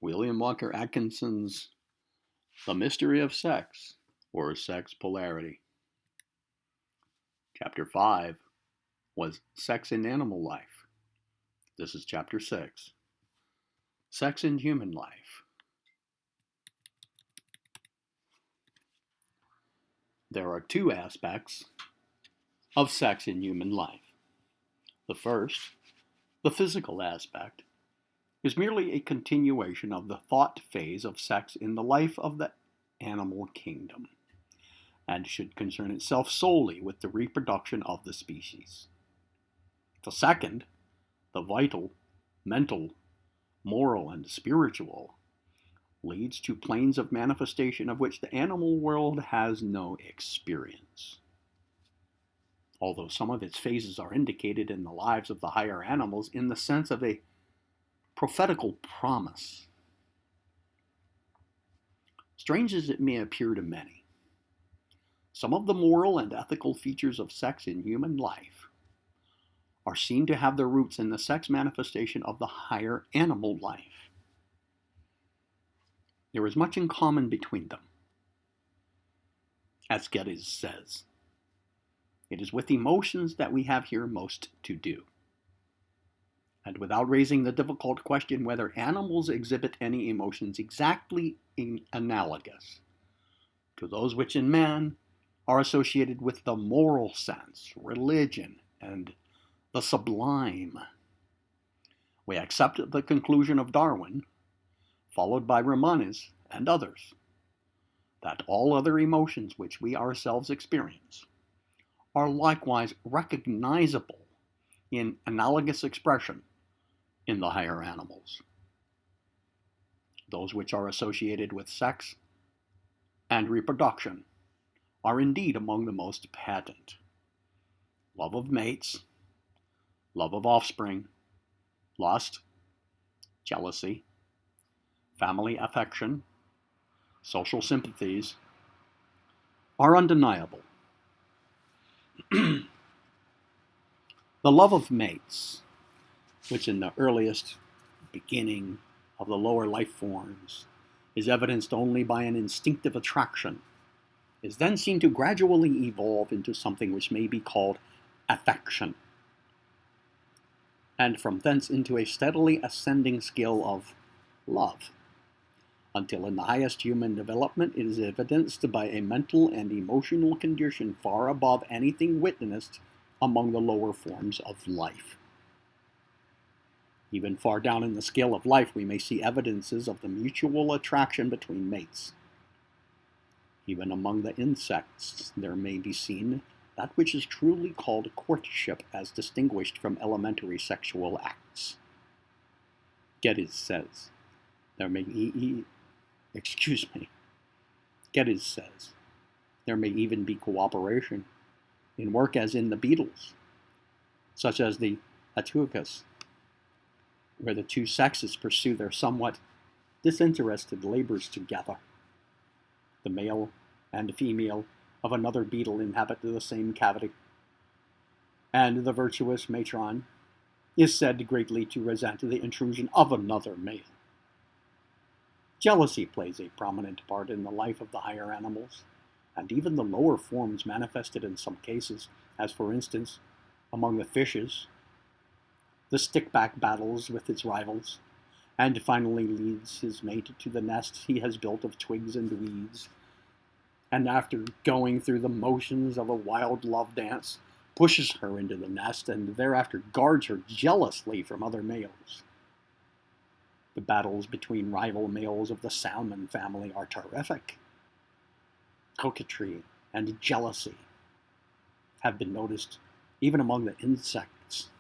William Walker Atkinson's The Mystery of Sex, or Sex Polarity. Chapter 5 was Sex in Animal Life. This is Chapter 6, Sex in Human Life. There are two aspects of sex in human life. The first, the physical aspect, is merely a continuation of the thought phase of sex in the life of the animal kingdom, and should concern itself solely with the reproduction of the species. The second, the vital, mental, moral, and spiritual, leads to planes of manifestation of which the animal world has no experience. Although some of its phases are indicated in the lives of the higher animals in the sense of a prophetical promise. Strange as it may appear to many, some of the moral and ethical features of sex in human life are seen to have their roots in the sex manifestation of the higher animal life. There is much in common between them. As Geddes says, it is with emotions that we have here most to do. And without raising the difficult question whether animals exhibit any emotions exactly analogous to those which in man are associated with the moral sense, religion, and the sublime, we accept the conclusion of Darwin, followed by Romanes and others, that all other emotions which we ourselves experience are likewise recognizable in analogous expression in the higher animals. Those which are associated with sex and reproduction are indeed among the most patent. Love of mates, love of offspring, lust, jealousy, family affection, social sympathies are undeniable. The love of mates, which in the earliest beginning of the lower life forms is evidenced only by an instinctive attraction, is then seen to gradually evolve into something which may be called affection, and from thence into a steadily ascending scale of love, until in the highest human development it is evidenced by a mental and emotional condition far above anything witnessed among the lower forms of life. Even far down in the scale of life, we may see evidences of the mutual attraction between mates. Even among the insects, there may be seen that which is truly called courtship as distinguished from elementary sexual acts. Geddes says, there may even be cooperation in work as in the beetles, such as the Atkinson, where the two sexes pursue their somewhat disinterested labors together. The male and female of another beetle inhabit the same cavity, and the virtuous matron is said greatly to resent the intrusion of another male. Jealousy plays a prominent part in the life of the higher animals, and even the lower forms manifested in some cases, as for instance, among the fishes, the stickback battles with its rivals, and finally leads his mate to the nest he has built of twigs and weeds, and after going through the motions of a wild love dance, pushes her into the nest and thereafter guards her jealously from other males. The battles between rival males of the salmon family are terrific. Coquetry and jealousy have been noticed even among the insects.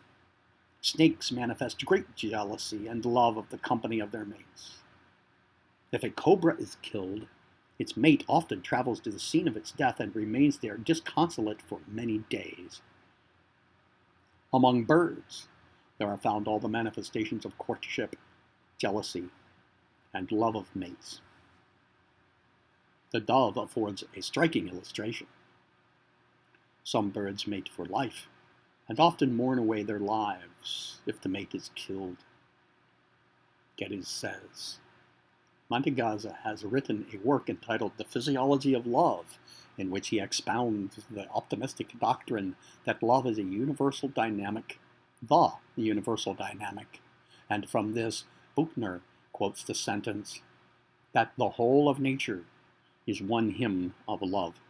Snakes manifest great jealousy and love of the company of their mates. If a cobra is killed, its mate often travels to the scene of its death and remains there disconsolate for many days. Among birds, there are found all the manifestations of courtship, jealousy, and love of mates. The dove affords a striking illustration. Some birds mate for life, and often mourn away their lives if the mate is killed. Geddes says, Mantegazza has written a work entitled The Physiology of Love, in which he expounds the optimistic doctrine that love is a universal dynamic, the universal dynamic. And from this, Buchner quotes the sentence that the whole of nature is one hymn of love.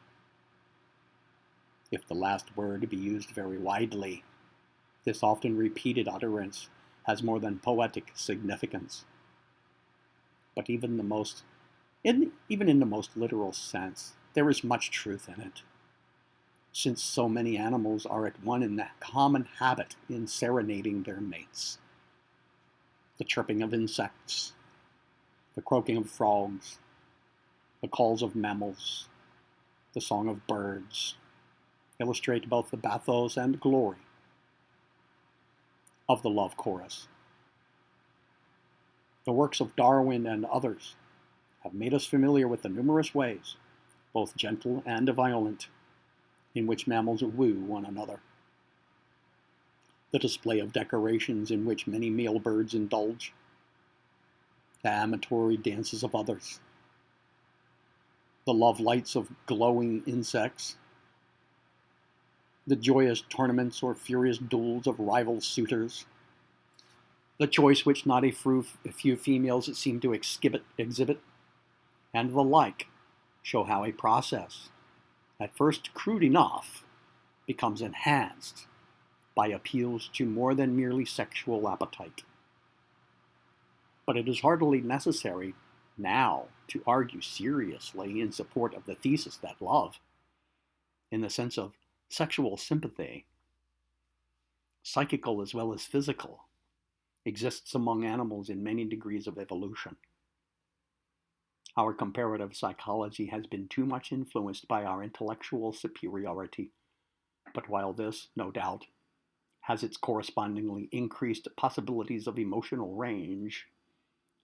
If the last word be used very widely, this often repeated utterance has more than poetic significance. But even in the most literal sense, there is much truth in it, since so many animals are at one in that common habit in serenading their mates. The chirping of insects, the croaking of frogs, the calls of mammals, the song of birds, illustrate both the bathos and glory of the love chorus. The works of Darwin and others have made us familiar with the numerous ways, both gentle and violent, in which mammals woo one another. The display of decorations in which many male birds indulge, the amatory dances of others, the love lights of glowing insects, the joyous tournaments or furious duels of rival suitors, the choice which not a few females seem to exhibit, and the like, show how a process, at first crude enough, becomes enhanced by appeals to more than merely sexual appetite. But it is hardly necessary now to argue seriously in support of the thesis that love, in the sense of sexual sympathy, psychical as well as physical, exists among animals in many degrees of evolution. Our comparative psychology has been too much influenced by our intellectual superiority, but while this, no doubt, has its correspondingly increased possibilities of emotional range,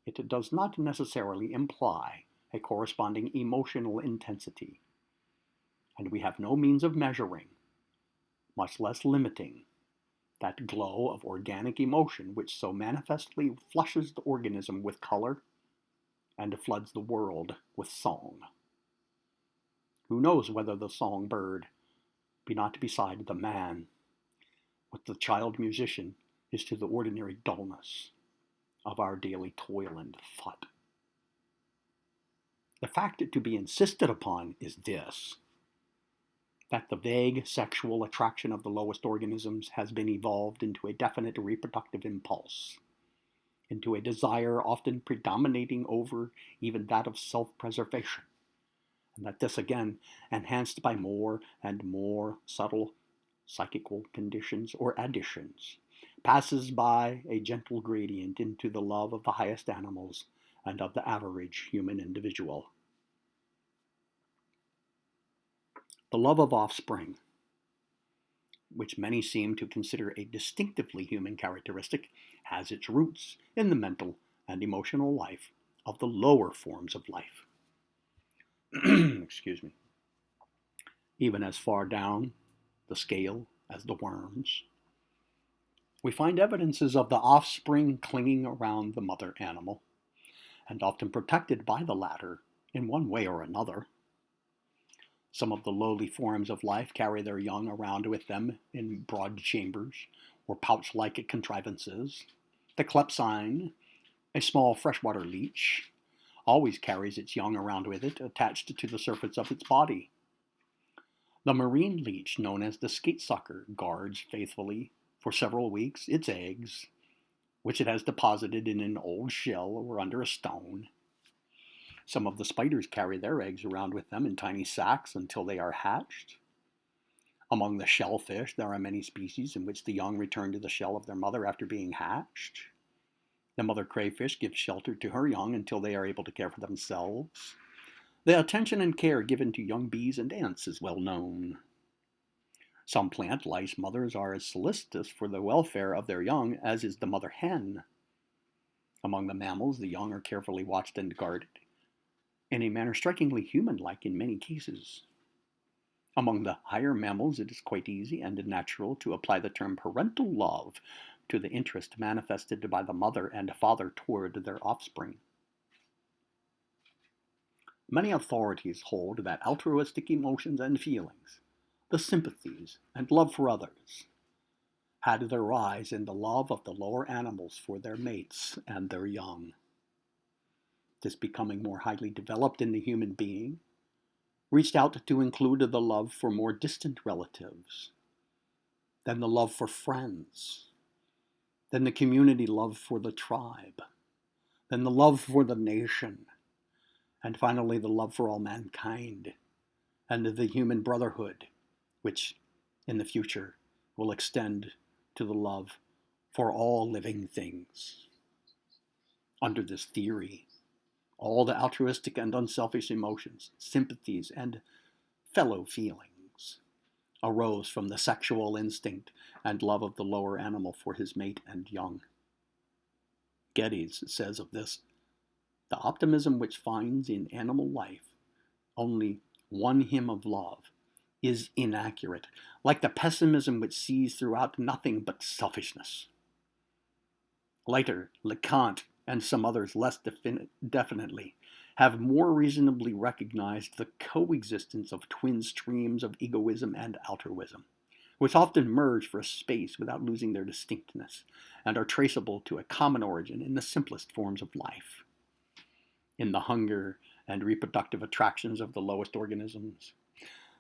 it does not necessarily imply a corresponding emotional intensity, and we have no means of measuring, much less limiting, that glow of organic emotion which so manifestly flushes the organism with color and floods the world with song. Who knows whether the songbird be not beside the man what the child musician is to the ordinary dullness of our daily toil and thought. The fact to be insisted upon is this: that the vague sexual attraction of the lowest organisms has been evolved into a definite reproductive impulse, into a desire often predominating over even that of self-preservation, and that this again, enhanced by more and more subtle psychical conditions or additions, passes by a gentle gradient into the love of the highest animals and of the average human individual. The love of offspring, which many seem to consider a distinctively human characteristic, has its roots in the mental and emotional life of the lower forms of life. Excuse me. Even as far down the scale as the worms, we find evidences of the offspring clinging around the mother animal, and often protected by the latter in one way or another. Some of the lowly forms of life carry their young around with them in broad chambers or pouch-like contrivances. The clepsine, a small freshwater leech, always carries its young around with it, attached to the surface of its body. The marine leech, known as the skate-sucker, guards faithfully, for several weeks, its eggs, which it has deposited in an old shell or under a stone. Some of the spiders carry their eggs around with them in tiny sacs until they are hatched. Among the shellfish, there are many species in which the young return to the shell of their mother after being hatched. The mother crayfish gives shelter to her young until they are able to care for themselves. The attention and care given to young bees and ants is well known. Some plant lice mothers are as solicitous for the welfare of their young as is the mother hen. Among the mammals, the young are carefully watched and guarded, in a manner strikingly human-like in many cases. Among the higher mammals, it is quite easy and natural to apply the term parental love to the interest manifested by the mother and father toward their offspring. Many authorities hold that altruistic emotions and feelings, the sympathies and love for others, had their rise in the love of the lower animals for their mates and their young. This becoming more highly developed in the human being reached out to include the love for more distant relatives, then the love for friends, then the community love for the tribe, then the love for the nation, and finally the love for all mankind, and the human brotherhood, which in the future will extend to the love for all living things. Under this theory, all the altruistic and unselfish emotions, sympathies, and fellow feelings arose from the sexual instinct and love of the lower animal for his mate and young. Geddes says of this, "The optimism which finds in animal life only one hymn of love is inaccurate, like the pessimism which sees throughout nothing but selfishness." Later, LeConte and some others less definitely have more reasonably recognized the coexistence of twin streams of egoism and altruism, which often merge for a space without losing their distinctness, and are traceable to a common origin in the simplest forms of life. In the hunger and reproductive attractions of the lowest organisms,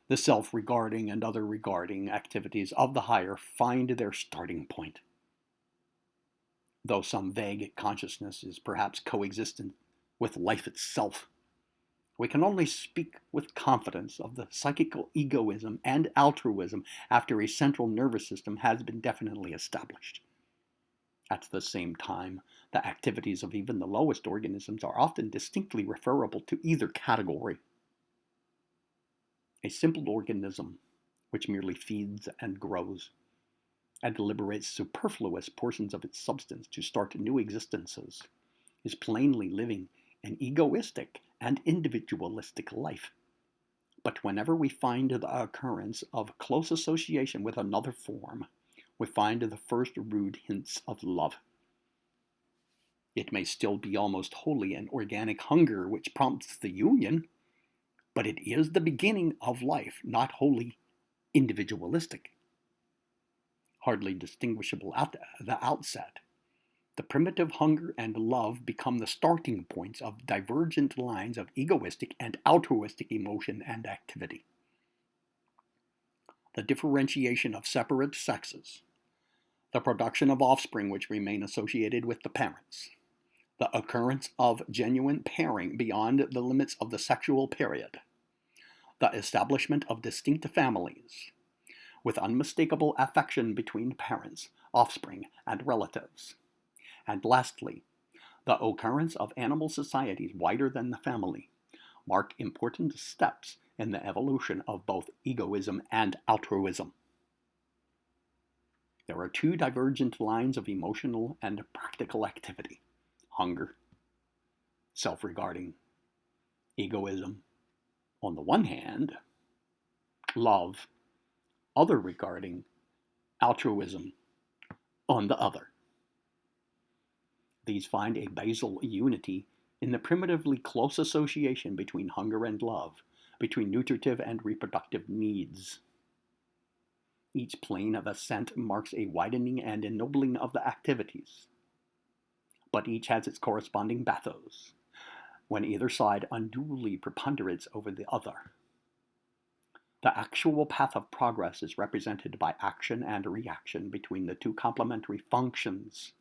the self-regarding and other regarding activities of the higher find their starting point. Though some vague consciousness is perhaps coexistent with life itself, we can only speak with confidence of the psychical egoism and altruism after a central nervous system has been definitely established. At the same time, the activities of even the lowest organisms are often distinctly referable to either category. A simple organism, which merely feeds and grows, and liberates superfluous portions of its substance to start new existences, is plainly living an egoistic and individualistic life. But whenever we find the occurrence of close association with another form, we find the first rude hints of love. It may still be almost wholly an organic hunger which prompts the union, but it is the beginning of life, not wholly individualistic. Hardly distinguishable at the outset, the primitive hunger and love become the starting points of divergent lines of egoistic and altruistic emotion and activity. The differentiation of separate sexes, the production of offspring which remain associated with the parents, the occurrence of genuine pairing beyond the limits of the sexual period, the establishment of distinct families, with unmistakable affection between parents, offspring, and relatives, and lastly, the occurrence of animal societies wider than the family, mark important steps in the evolution of both egoism and altruism. There are two divergent lines of emotional and practical activity: hunger, self-regarding, egoism on the one hand, love, other-regarding, altruism on the other. These find a basal unity in the primitively close association between hunger and love, between nutritive and reproductive needs. Each plane of ascent marks a widening and ennobling of the activities, but each has its corresponding bathos, when either side unduly preponderates over the other. The actual path of progress is represented by action and reaction between the two complementary functions,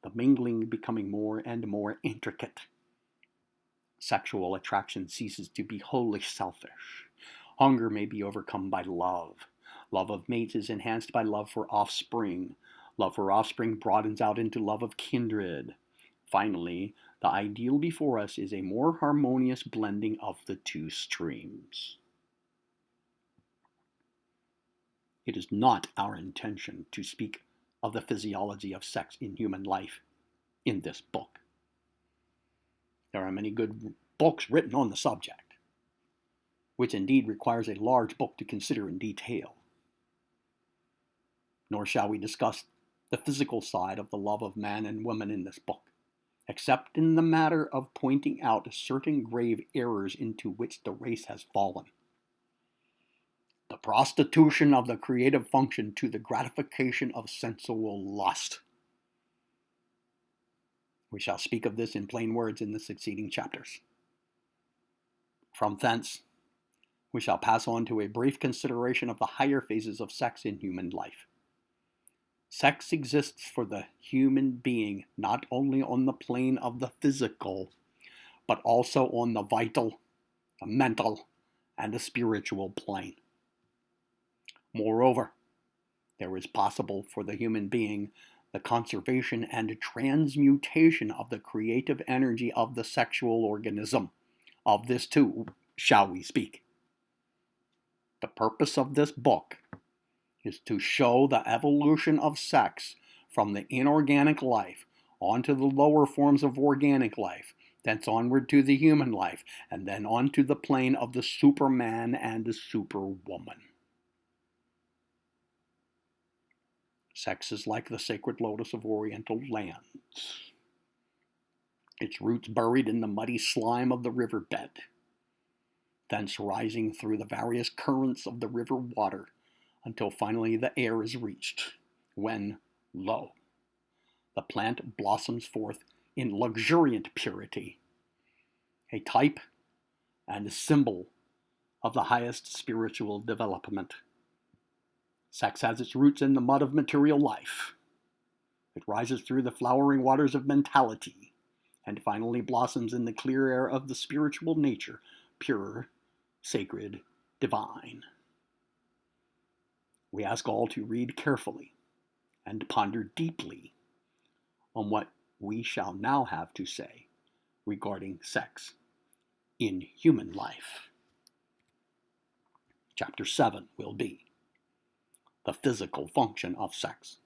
the mingling becoming more and more intricate. Sexual attraction ceases to be wholly selfish. Hunger may be overcome by love. Love of mates is enhanced by love for offspring. Love for offspring broadens out into love of kindred. Finally, the ideal before us is a more harmonious blending of the two streams. It is not our intention to speak of the physiology of sex in human life in this book. There are many good books written on the subject, which indeed requires a large book to consider in detail. Nor shall we discuss the physical side of the love of man and woman in this book, except in the matter of pointing out certain grave errors into which the race has fallen. The prostitution of the creative function to the gratification of sensual lust. We shall speak of this in plain words in the succeeding chapters. From thence, we shall pass on to a brief consideration of the higher phases of sex in human life. Sex exists for the human being not only on the plane of the physical, but also on the vital, the mental, and the spiritual plane. Moreover, there is possible for the human being the conservation and transmutation of the creative energy of the sexual organism. Of this too shall we speak. The purpose of this book is to show the evolution of sex from the inorganic life onto the lower forms of organic life, thence onward to the human life, and then onto the plane of the superman and the superwoman. Sex is like the sacred lotus of Oriental lands, its roots buried in the muddy slime of the riverbed, thence rising through the various currents of the river water until finally the air is reached, when, lo, the plant blossoms forth in luxuriant purity, a type and a symbol of the highest spiritual development. Sex has its roots in the mud of material life. It rises through the flowering waters of mentality, and finally blossoms in the clear air of the spiritual nature, pure, sacred, divine. We ask all to read carefully and ponder deeply on what we shall now have to say regarding sex in human life. Chapter 7 will be the physical function of sex.